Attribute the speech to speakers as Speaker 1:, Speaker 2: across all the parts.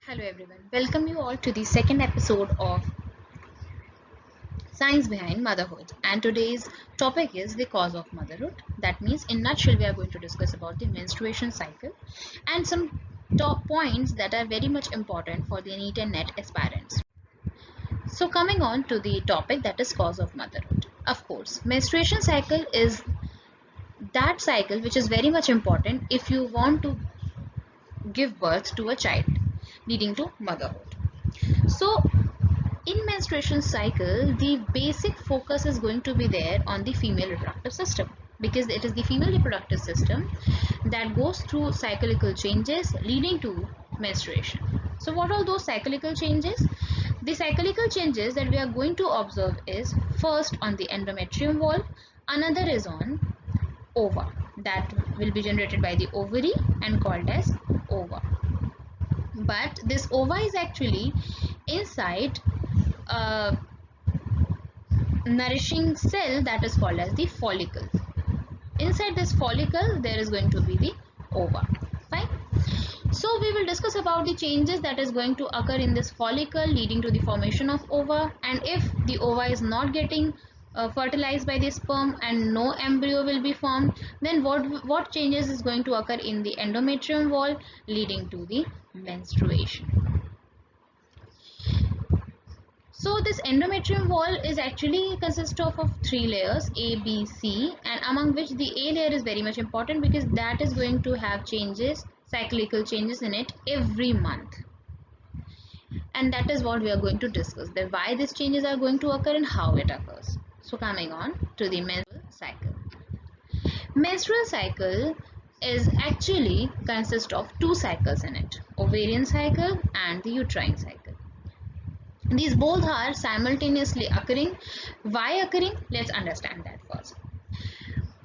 Speaker 1: Hello everyone, welcome you all to the second episode of Science Behind Motherhood, and today's topic is the cause of motherhood. That means in nutshell we are going to discuss about the menstruation cycle and some top points that are very much important for the NEET and NET aspirants. So coming on to the topic, that is cause of motherhood. Of course, menstruation cycle is that cycle which is very much important if you want to give birth to a child leading to motherhood. So in menstruation cycle, the basic focus is going to be there on the female reproductive system, because it is the female reproductive system that goes through cyclical changes leading to menstruation. So what are those cyclical changes? The cyclical changes that we are going to observe is first on the endometrium wall, another is on ova, that will be generated by the ovary and called as ova. But this ova is actually inside a nourishing cell that is called as the follicle. Inside this follicle there is going to be the ova. Fine. So we will discuss about the changes that is going to occur in this follicle leading to the formation of ova, and if the ova is not getting fertilized by the sperm and no embryo will be formed, then what changes is going to occur in the endometrium wall leading to the menstruation. So this endometrium wall is actually consists of three layers, A, B, C, and among which the A layer is very much important because that is going to have changes, cyclical changes in it every month. And that is what we are going to discuss, that why these changes are going to occur and how it occurs. So coming on to the menstrual cycle. Menstrual cycle is actually consists of two cycles in it, ovarian cycle and the uterine cycle. These both are simultaneously occurring. Why occurring? Let's understand that first.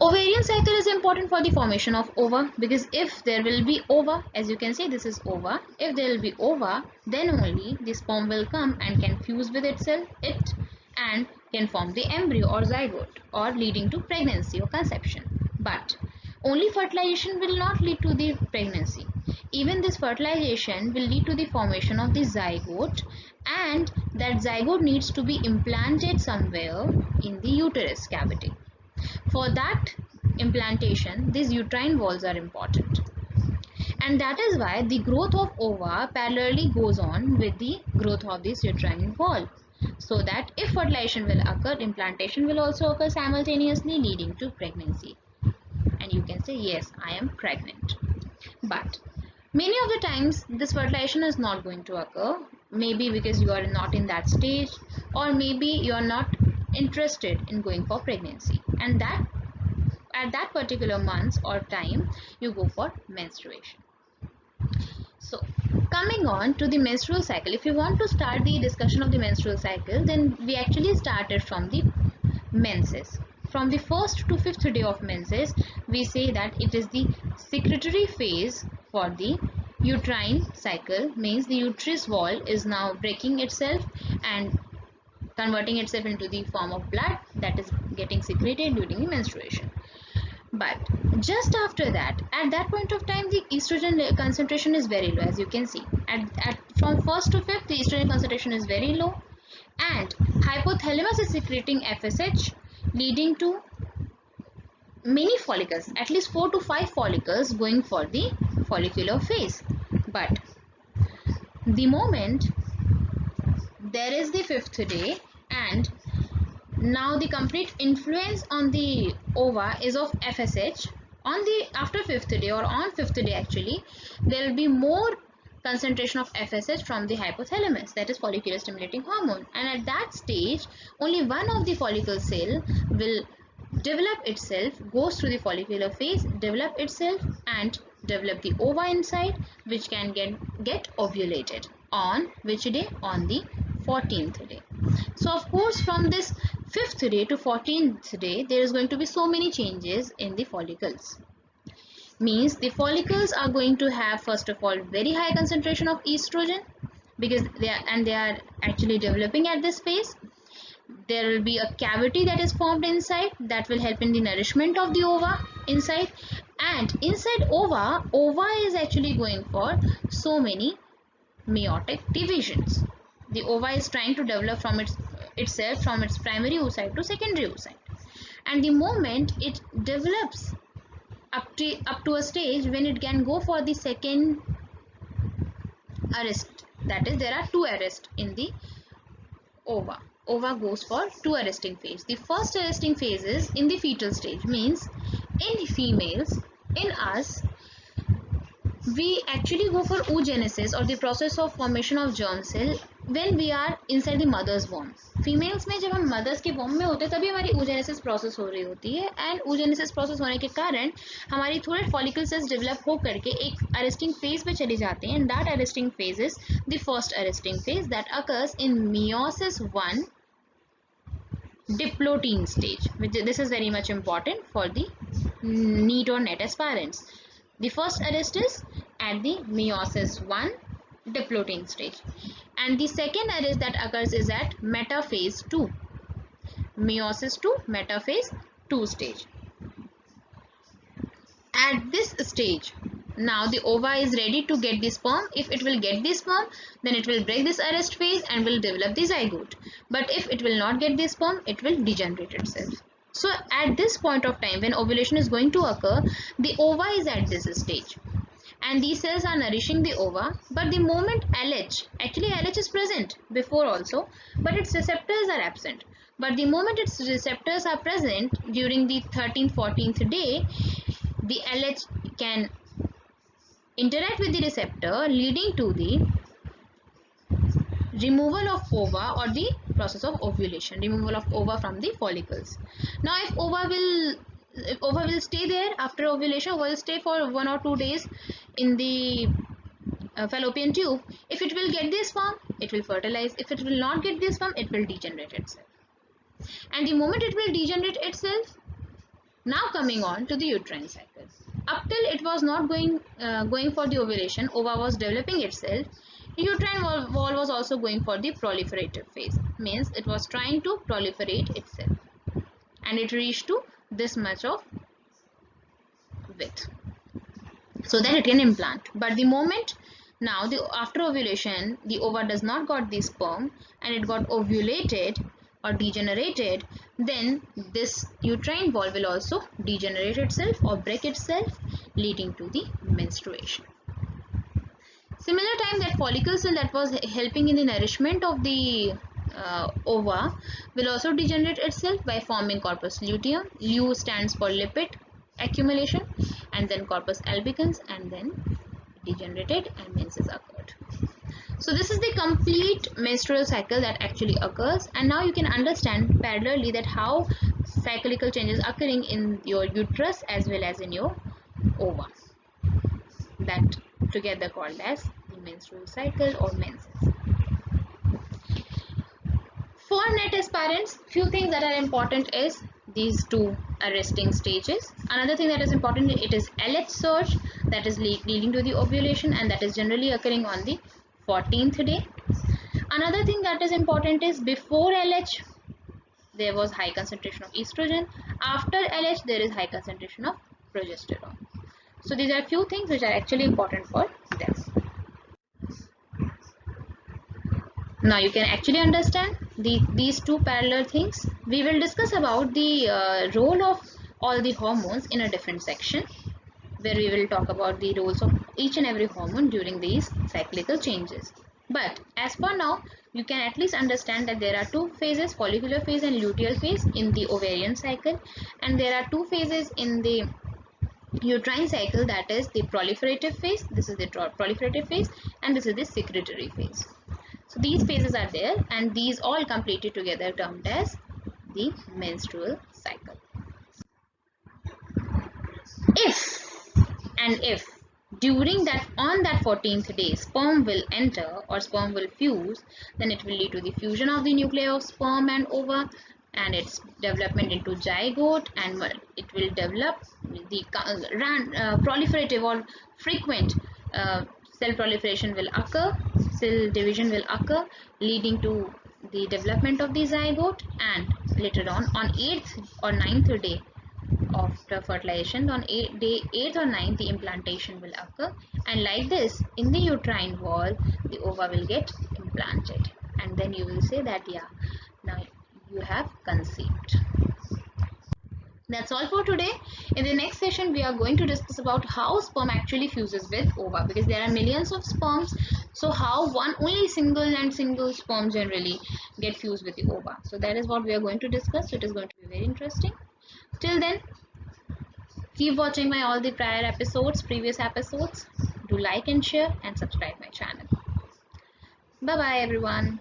Speaker 1: Ovarian cycle is important for the formation of ova, because if there will be ova, as you can see this is ova, if there will be ova, then only the sperm will come and can fuse with it and can form the embryo or zygote, or leading to pregnancy or conception. But only fertilization will not lead to the pregnancy. Even this fertilization will lead to the formation of the zygote, and that zygote needs to be implanted somewhere in the uterus cavity. For that implantation, these uterine walls are important. And that is why the growth of ova parallelly goes on with the growth of this uterine wall. So that if fertilization will occur, implantation will also occur simultaneously, leading to pregnancy. And you can say, yes, I am pregnant. But many of the times this fertilization is not going to occur, maybe because you are not in that stage, or maybe you are not interested in going for pregnancy, and that at that particular month or time you go for menstruation. So coming on to the menstrual cycle, if you want to start the discussion of the menstrual cycle, then we actually started from the menses. From the first to fifth day of menses, we say that it is the secretory phase for the uterine cycle, means the uterus wall is now breaking itself and converting itself into the form of blood that is getting secreted during the menstruation. But just after that, at that point of time, the estrogen concentration is very low, as you can see. From first to fifth, the estrogen concentration is very low, and hypothalamus is secreting FSH, leading to many follicles, at least 4 to 5 follicles going for the follicular phase. But the moment there is the fifth day, and now the complete influence on the ova is of FSH, on the after fifth day, or on fifth day actually, there will be more concentration of FSH from the hypothalamus, that is follicular stimulating hormone, and at that stage only one of the follicle cell will develop itself, goes through the follicular phase, develop itself and develop the ova inside, which can get ovulated on which day? On the 14th day. So of course from this 5th day to 14th day there is going to be so many changes in the follicles. Means the follicles are going to have, first of all, very high concentration of estrogen, because they are actually developing at this phase. There will be a cavity that is formed inside that will help in the nourishment of the ova inside, and inside ova is actually going for so many meiotic divisions. The ova is trying to develop from itself from its primary oocyte to secondary oocyte, and the moment it develops up to a stage when it can go for the second arrest, that is there are two arrests in the ova. Ova goes for two arresting phase. The first arresting phase is in the fetal stage, means in females, in us, we actually go for oogenesis or the process of formation of germ cell when we are inside the mother's womb. Females में जब हम mother's के warm में होते हैं तभी हमारी oogenesis process हो रही होती है, एंड oogenesis प्रोसेस होने के कारण हमारी थोड़े फॉलिकल सेल्स डेवलप हो करके एक अरेस्टिंग फेज पे चली जाते हैं, and that arresting phase is the first arresting phase that occurs in meiosis 1 diplotin stage. This is very much important for the NEET or NET aspirants. The first arrest is at the meiosis 1 diplotin stage, and the second arrest that occurs is at metaphase 2, meiosis 2 metaphase 2 stage. At this stage, now the ova is ready to get the sperm. If it will get the sperm, then it will break this arrest phase and will develop the zygote. But if it will not get the sperm, it will degenerate itself. So at this point of time when ovulation is going to occur, the ova is at this stage and these cells are nourishing the ova, but the moment LH, actually LH is present before also, but its receptors are absent. But the moment its receptors are present during the 13th 14th day, the LH can interact with the receptor, leading to the removal of ova or the process of ovulation, removal of ova from the follicles. Now if ova will stay there after ovulation, will stay for 1 or 2 days in the fallopian tube. If it will get this sperm, it will fertilize. If it will not get this sperm, it will degenerate itself. And the moment it will degenerate itself, now coming on to the uterine cycle. Up till it was not going for the ovulation, ova was developing itself. Uterine wall was also going for the proliferative phase, means it was trying to proliferate itself, and it reached to this much of width so that it can implant. But the moment now after ovulation, the ova does not got the sperm and it got ovulated or degenerated, then this uterine wall will also degenerate itself or break itself, leading to the menstruation. Similar time, that follicle cell that was helping in the nourishment of the ova will also degenerate itself by forming corpus luteum. Lu stands for lipid accumulation, and then corpus albicans, and then degenerated and menses occurred. So this is the complete menstrual cycle that actually occurs, and now you can understand parallelly that how cyclical changes occurring in your uterus as well as in your ova, that together called as the menstrual cycle or menses. For NET aspirants, few things that are important is these two arresting stages. Another thing that is important, it is LH surge that is leading to the ovulation, and that is generally occurring on the 14th day. Another thing that is important is before LH there was high concentration of estrogen. After LH there is high concentration of progesterone. So these are few things which are actually important for them. Now you can actually understand these two parallel things. We will discuss about the role of all the hormones in a different section, where we will talk about the roles of each and every hormone during these cyclical changes. But as for now, you can at least understand that there are two phases, follicular phase and luteal phase in the ovarian cycle, and there are two phases in the uterine cycle, that is the proliferative phase. This is the proliferative phase, and this is the secretory phase. So these phases are there, and these all completed together termed as the menstrual cycle. If during that, on that 14th day, sperm will enter or sperm will fuse, then it will lead to the fusion of the nuclei of sperm and ova, and its development into zygote, and it will develop the proliferative or frequent cell proliferation will occur, cell division will occur, leading to the development of the zygote, and later on 8th or 9th day after fertilization, on day 8th or 9th the implantation will occur, and like this in the uterine wall the ova will get implanted, and then you will say that yeah, now you have conceived. That's all for today. In the next session, we are going to discuss about how sperm actually fuses with ova, because there are millions of sperms. So how one only single sperm generally get fused with the ova. So that is what we are going to discuss. It is going to be very interesting. Till then, keep watching my all the previous episodes. Do like and share and subscribe my channel. Bye bye everyone.